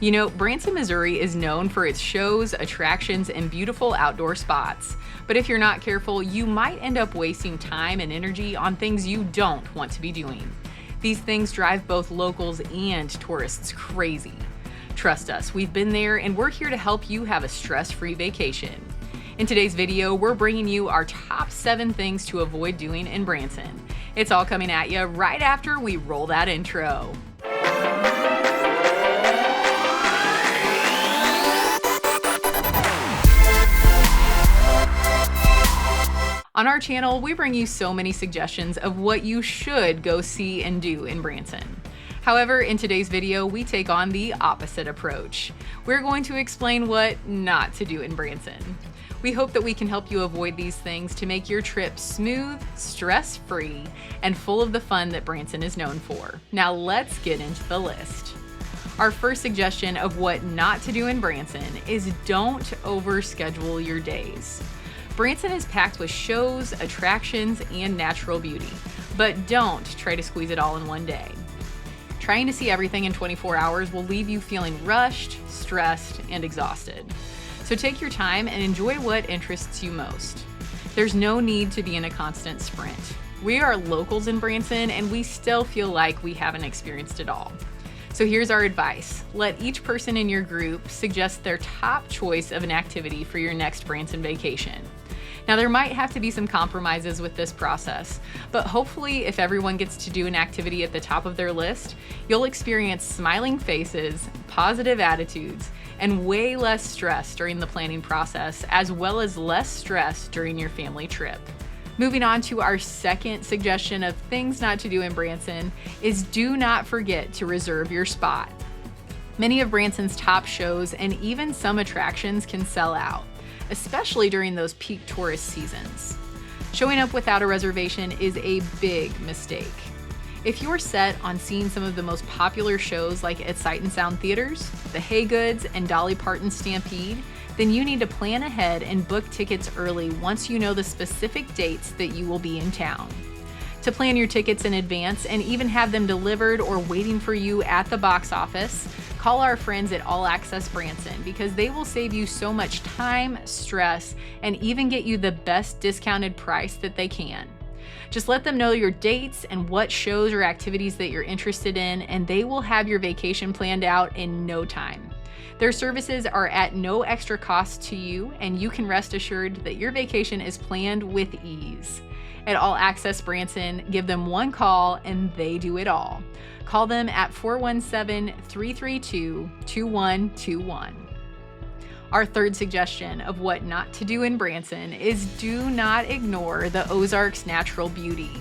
You know, Branson, Missouri is known for its shows, attractions, and beautiful outdoor spots. But if you're not careful, you might end up wasting time and energy on things you don't want to be doing. These things drive both locals and tourists crazy. Trust us, we've been there and we're here to help you have a stress-free vacation. In today's video, we're bringing you our top 7 things to avoid doing in Branson. It's all coming at you right after we roll that intro. On our channel, we bring you so many suggestions of what you should go see and do in Branson. However, in today's video, we take on the opposite approach. We're going to explain what not to do in Branson. We hope that we can help you avoid these things to make your trip smooth, stress-free, and full of the fun that Branson is known for. Now let's get into the list. Our first suggestion of what not to do in Branson is don't overschedule your days. Branson is packed with shows, attractions, and natural beauty, but don't try to squeeze it all in one day. Trying to see everything in 24 hours will leave you feeling rushed, stressed, and exhausted. So take your time and enjoy what interests you most. There's no need to be in a constant sprint. We are locals in Branson and we still feel like we haven't experienced it all. So here's our advice. Let each person in your group suggest their top choice of an activity for your next Branson vacation. Now there might have to be some compromises with this process, but hopefully if everyone gets to do an activity at the top of their list, you'll experience smiling faces, positive attitudes, and way less stress during the planning process, as well as less stress during your family trip. Moving on to our second suggestion of things not to do in Branson is do not forget to reserve your spot. Many of Branson's top shows and even some attractions can sell out, especially during those peak tourist seasons. Showing up without a reservation is a big mistake. If you're set on seeing some of the most popular shows like at Sight and Sound Theaters, the Haygoods, and Dolly Parton Stampede, then you need to plan ahead and book tickets early once you know the specific dates that you will be in town. To plan your tickets in advance and even have them delivered or waiting for you at the box office, call our friends at Access Branson because they will save you so much time, stress, and even get you the best discounted price that they can. Just let them know your dates and what shows or activities that you're interested in, and they will have your vacation planned out in no time. Their services are at no extra cost to you, and you can rest assured that your vacation is planned with ease. At All Access Branson, give them one call and they do it all. Call them at 417-332-2121. Our third suggestion of what not to do in Branson is do not ignore the Ozarks' natural beauty.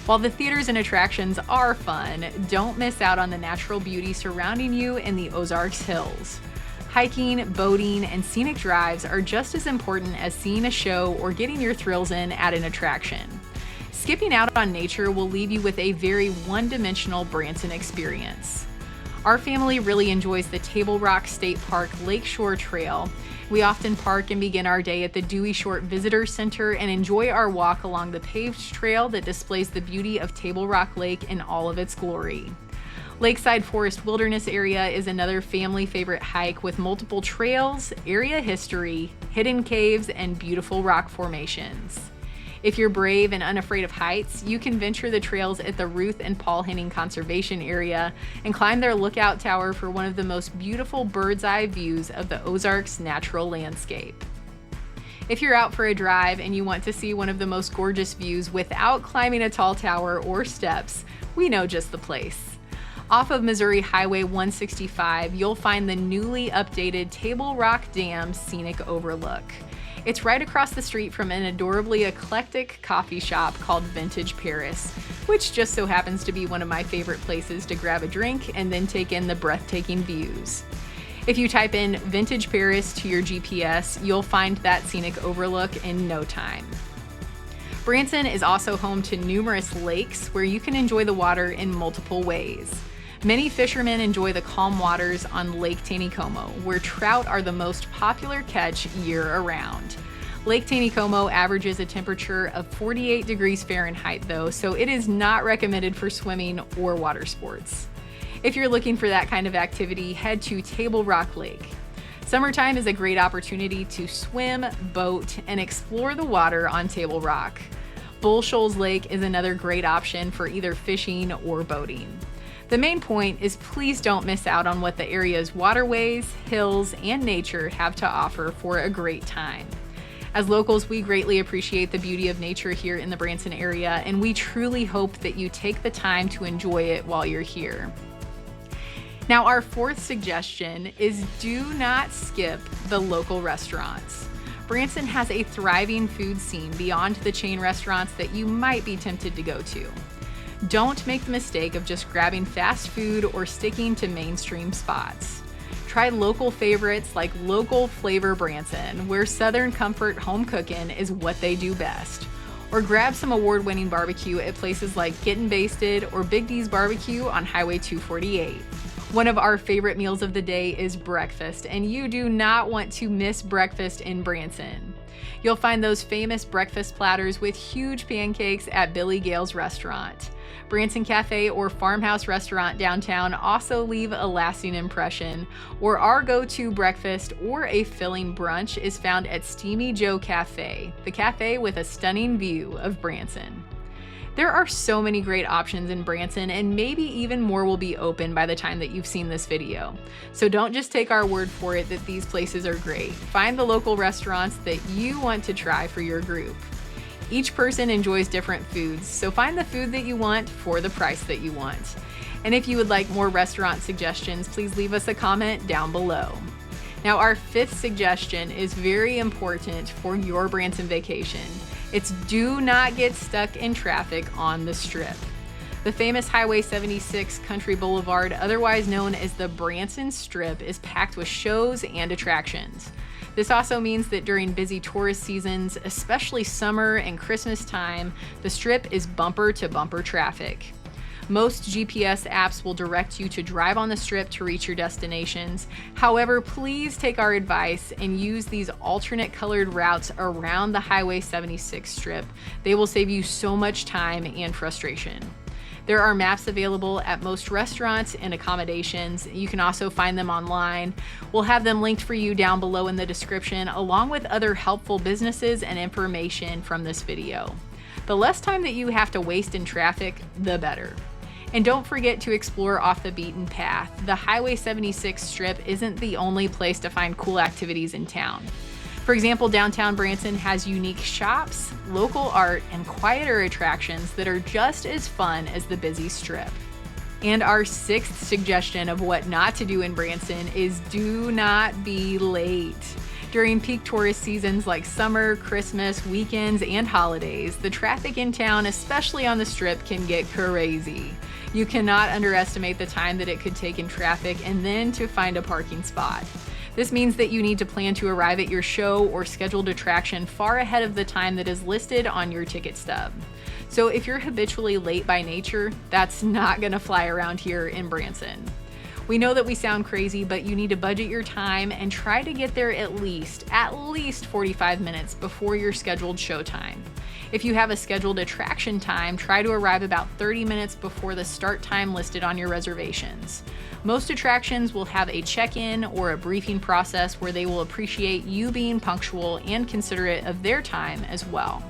While the theaters and attractions are fun, don't miss out on the natural beauty surrounding you in the Ozarks Hills. Hiking, boating, and scenic drives are just as important as seeing a show or getting your thrills in at an attraction. Skipping out on nature will leave you with a very one-dimensional Branson experience. Our family really enjoys the Table Rock State Park Lakeshore Trail. We often park and begin our day at the Dewey Short Visitor Center and enjoy our walk along the paved trail that displays the beauty of Table Rock Lake in all of its glory. Lakeside Forest Wilderness Area is another family favorite hike with multiple trails, area history, hidden caves, and beautiful rock formations. If you're brave and unafraid of heights, you can venture the trails at the Ruth and Paul Henning Conservation Area and climb their lookout tower for one of the most beautiful bird's eye views of the Ozarks' natural landscape. If you're out for a drive and you want to see one of the most gorgeous views without climbing a tall tower or steps, we know just the place. Off of Missouri Highway 165, you'll find the newly updated Table Rock Dam Scenic Overlook. It's right across the street from an adorably eclectic coffee shop called Vintage Paris, which just so happens to be one of my favorite places to grab a drink and then take in the breathtaking views. If you type in Vintage Paris to your GPS, you'll find that scenic overlook in no time. Branson is also home to numerous lakes where you can enjoy the water in multiple ways. Many fishermen enjoy the calm waters on Lake Taneycomo, where trout are the most popular catch year-round. Lake Taneycomo averages a temperature of 48 degrees Fahrenheit though, so it is not recommended for swimming or water sports. If you're looking for that kind of activity, head to Table Rock Lake. Summertime is a great opportunity to swim, boat, and explore the water on Table Rock. Bull Shoals Lake is another great option for either fishing or boating. The main point is please don't miss out on what the area's waterways, hills, and nature have to offer for a great time. As locals, we greatly appreciate the beauty of nature here in the Branson area, and we truly hope that you take the time to enjoy it while you're here. Now, our fourth suggestion is do not skip the local restaurants. Branson has a thriving food scene beyond the chain restaurants that you might be tempted to go to. Don't make the mistake of just grabbing fast food or sticking to mainstream spots. Try local favorites like Local Flavor Branson, where Southern Comfort home cooking is what they do best. Or grab some award-winning barbecue at places like Gettin Basted or Big D's Barbecue on Highway 248. One of our favorite meals of the day is breakfast, and you do not want to miss breakfast in Branson. You'll find those famous breakfast platters with huge pancakes at Billy Gale's restaurant. Branson Cafe or Farmhouse Restaurant downtown also leave a lasting impression, or our go-to breakfast or a filling brunch is found at Steamy Joe Cafe, the cafe with a stunning view of Branson. There are so many great options in Branson, and maybe even more will be open by the time that you've seen this video. So don't just take our word for it that these places are great. Find the local restaurants that you want to try for your group. Each person enjoys different foods, so find the food that you want for the price that you want. And if you would like more restaurant suggestions, please leave us a comment down below. Now, our fifth suggestion is very important for your Branson vacation. It's do not get stuck in traffic on the Strip. The famous Highway 76 Country Boulevard, otherwise known as the Branson Strip, is packed with shows and attractions. This also means that during busy tourist seasons, especially summer and Christmas time, the Strip is bumper to bumper traffic. Most GPS apps will direct you to drive on the Strip to reach your destinations. However, please take our advice and use these alternate colored routes around the Highway 76 Strip. They will save you so much time and frustration. There are maps available at most restaurants and accommodations. You can also find them online. We'll have them linked for you down below in the description, along with other helpful businesses and information from this video. The less time that you have to waste in traffic, the better. And don't forget to explore off the beaten path. The Highway 76 Strip isn't the only place to find cool activities in town. For example, downtown Branson has unique shops, local art, and quieter attractions that are just as fun as the busy Strip. And our sixth suggestion of what not to do in Branson is do not be late. During peak tourist seasons like summer, Christmas, weekends, and holidays, the traffic in town, especially on the Strip, can get crazy. You cannot underestimate the time that it could take in traffic and then to find a parking spot. This means that you need to plan to arrive at your show or scheduled attraction far ahead of the time that is listed on your ticket stub. So if you're habitually late by nature, that's not gonna fly around here in Branson. We know that we sound crazy, but you need to budget your time and try to get there at least 45 minutes before your scheduled show time. If you have a scheduled attraction time, try to arrive about 30 minutes before the start time listed on your reservations. Most attractions will have a check-in or a briefing process where they will appreciate you being punctual and considerate of their time as well.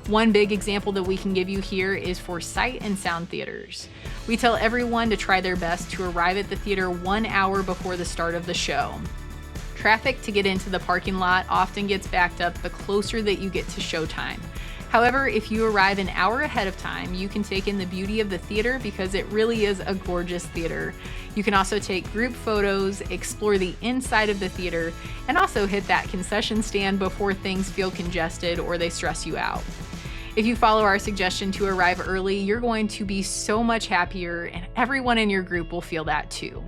One big example that we can give you here is for sight and sound theaters. We tell everyone to try their best to arrive at the theater 1 hour before the start of the show. Traffic to get into the parking lot often gets backed up the closer that you get to showtime. However, if you arrive an hour ahead of time, you can take in the beauty of the theater because it really is a gorgeous theater. You can also take group photos, explore the inside of the theater, and also hit that concession stand before things feel congested or they stress you out. If you follow our suggestion to arrive early, you're going to be so much happier, and everyone in your group will feel that too.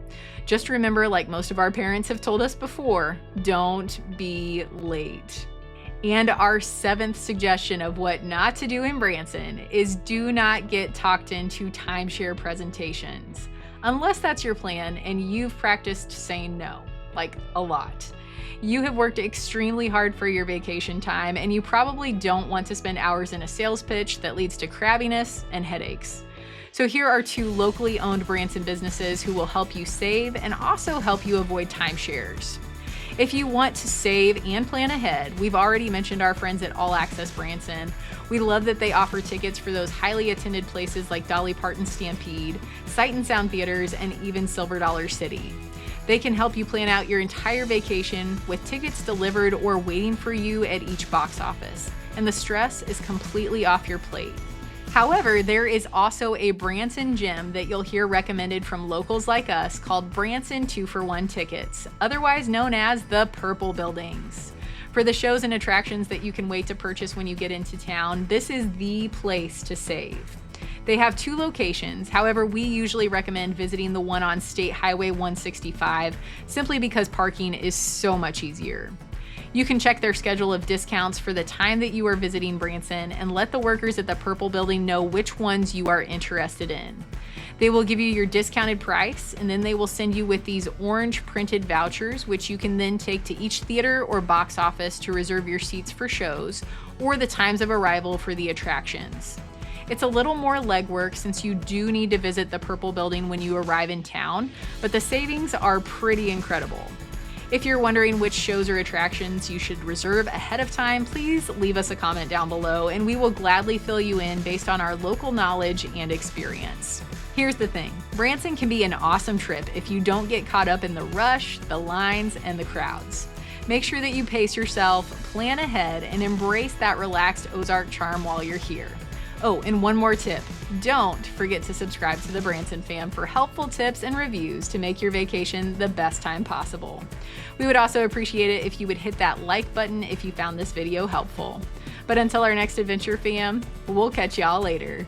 Just remember, like most of our parents have told us before, don't be late. And our seventh suggestion of what not to do in Branson is do not get talked into timeshare presentations. Unless that's your plan and you've practiced saying no, like a lot. You have worked extremely hard for your vacation time, and you probably don't want to spend hours in a sales pitch that leads to crabbiness and headaches. So here are two locally owned Branson businesses who will help you save and also help you avoid timeshares. If you want to save and plan ahead, we've already mentioned our friends at Access Branson. We love that they offer tickets for those highly attended places like Dolly, Parton, Stampede, Sight and Sound theaters, and even Silver Dollar City. They can help you plan out your entire vacation with tickets delivered or waiting for you at each box office, and the stress is completely off your plate. However, there is also a Branson gem that you'll hear recommended from locals like us called Branson 2-for-1 tickets, otherwise known as the Purple Buildings. For the shows and attractions that you can wait to purchase when you get into town, this is the place to save. They have two locations, however, we usually recommend visiting the one on State Highway 165 simply because parking is so much easier. You can check their schedule of discounts for the time that you are visiting Branson and let the workers at the Purple Building know which ones you are interested in. They will give you your discounted price, and then they will send you with these orange printed vouchers, which you can then take to each theater or box office to reserve your seats for shows or the times of arrival for the attractions. It's a little more legwork since you do need to visit the Purple Building when you arrive in town, but the savings are pretty incredible. If you're wondering which shows or attractions you should reserve ahead of time, please leave us a comment down below and we will gladly fill you in based on our local knowledge and experience. Here's the thing, Branson can be an awesome trip if you don't get caught up in the rush, the lines, and the crowds. Make sure that you pace yourself, plan ahead, and embrace that relaxed Ozark charm while you're here. Oh, and one more tip. Don't forget to subscribe to the Branson fam for helpful tips and reviews to make your vacation the best time possible. We would also appreciate it if you would hit that like button if you found this video helpful. But until our next adventure fam, we'll catch y'all later.